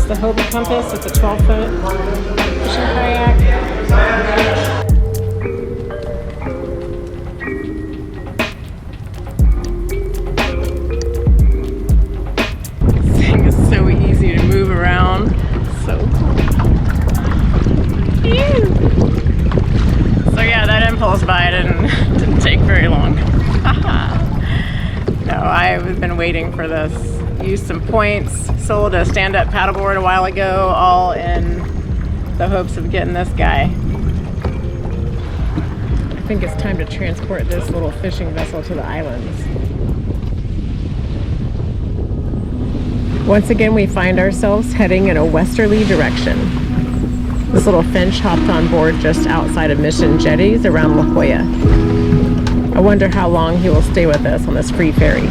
It's the Hobie compass. It's a 12-foot fishing kayak. This thing is so easy to move around. So cool. Ew. So yeah, that impulse buy didn't take very long. No, I've been waiting for this. Used some points, sold a stand-up paddleboard a while ago, all in the hopes of getting this guy. I think it's time to transport this little fishing vessel to the islands. Once again, we find ourselves heading in a westerly direction. This little Finch hopped on board just outside of Mission Jetties around La Jolla. I wonder how long he will stay with us on this free ferry.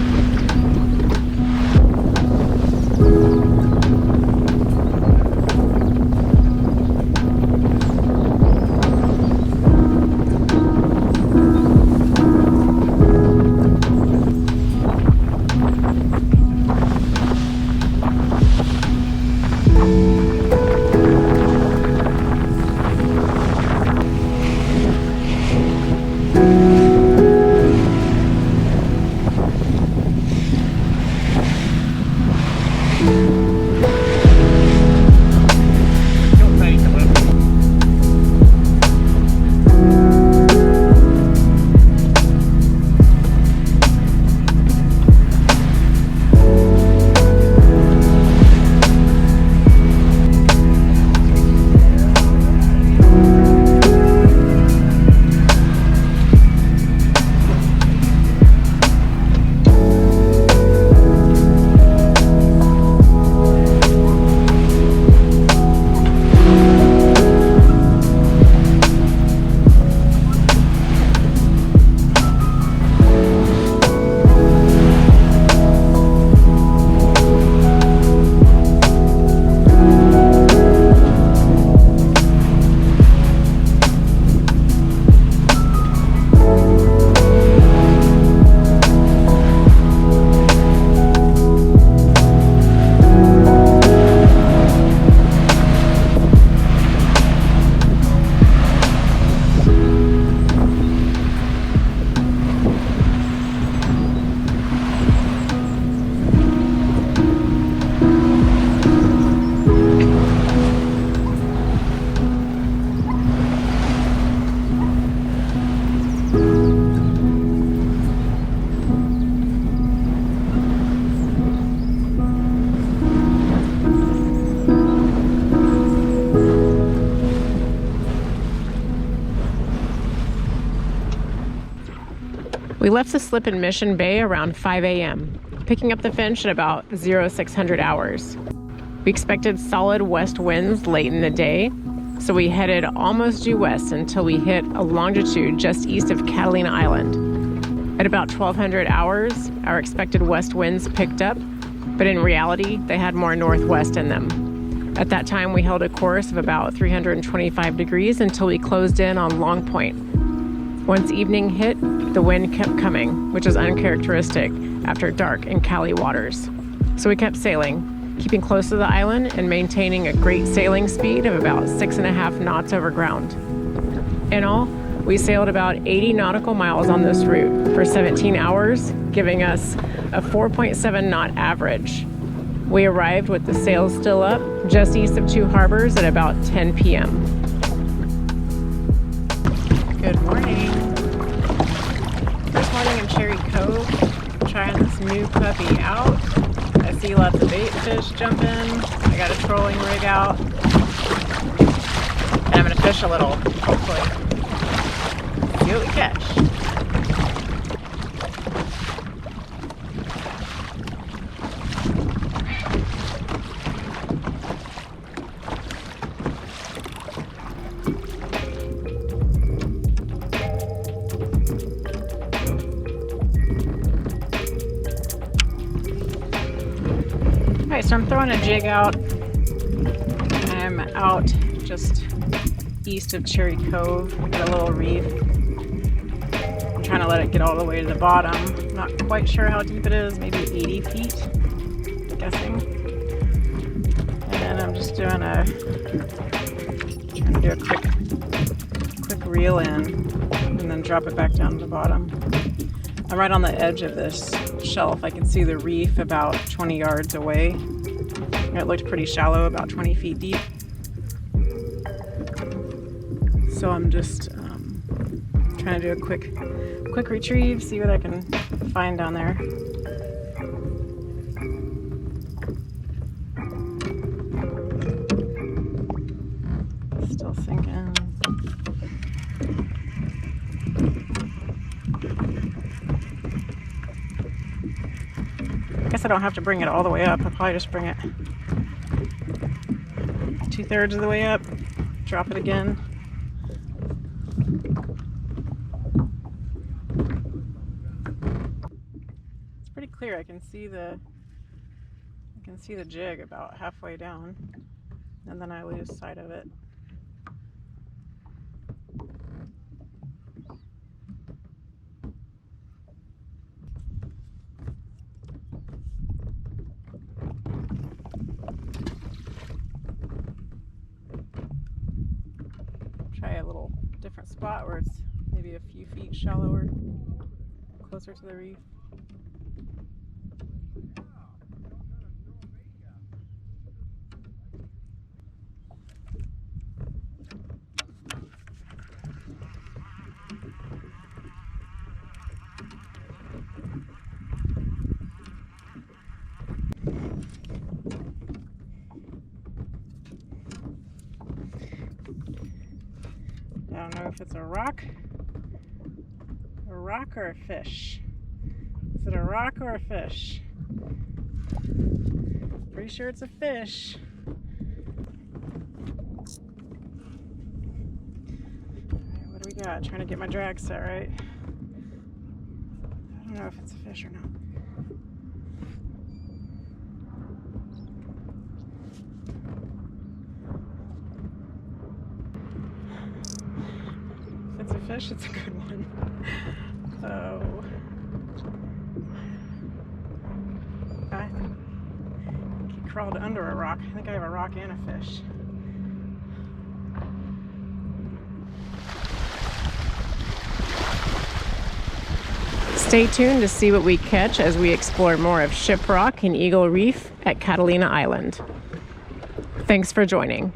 We left the slip in Mission Bay around 5 a.m., picking up the Finch at about 0600 hours. We expected solid west winds late in the day, so we headed almost due west until we hit a longitude just east of Catalina Island. At about 1200 hours, our expected west winds picked up, but in reality, they had more northwest in them. At that time, we held a course of about 325 degrees until we closed in on Long Point. Once evening hit, the wind kept coming, which is uncharacteristic after dark in Cali waters. So we kept sailing, keeping close to the island and maintaining a great sailing speed of about 6.5 knots over ground. In all, we sailed about 80 nautical miles on this route for 17 hours, giving us a 4.7 knot average. We arrived with the sails still up just east of Two Harbors at about 10 p.m. Good morning. First morning in Cherry Cove. I'm trying this new puppy out. I see lots of bait fish jumping. I got a trolling rig out. And I'm gonna fish a little, hopefully. See what we catch. So I'm throwing a jig out. I'm out just east of Cherry Cove at a little reef. I'm trying to let it get all the way to the bottom. I'm not quite sure how deep it is, maybe 80 feet, I'm guessing. And I'm just trying to do a quick reel in and then drop it back down to the bottom. I'm right on the edge of this shelf. I can see the reef about 20 yards away. It looked pretty shallow, about 20 feet deep. So I'm just trying to do a quick retrieve, see what I can find down there. Still sinking. I guess I don't have to bring it all the way up. I'll probably just bring it 2/3 of the way up, drop it again. It's pretty clear. I can see the jig about halfway down, and then I lose sight of it. Try a little different spot where it's maybe a few feet shallower, closer to the reef. I don't know if it's a rock or a fish. Is it a rock or a fish? Pretty sure it's a fish. Alright, what do we got? Trying to get my drag set right. I don't know if it's a fish or not. If it's a fish, it's a good one. Oh. I think he crawled under a rock. I think I have a rock and a fish. Stay tuned to see what we catch as we explore more of Shiprock and Eagle Reef at Catalina Island. Thanks for joining.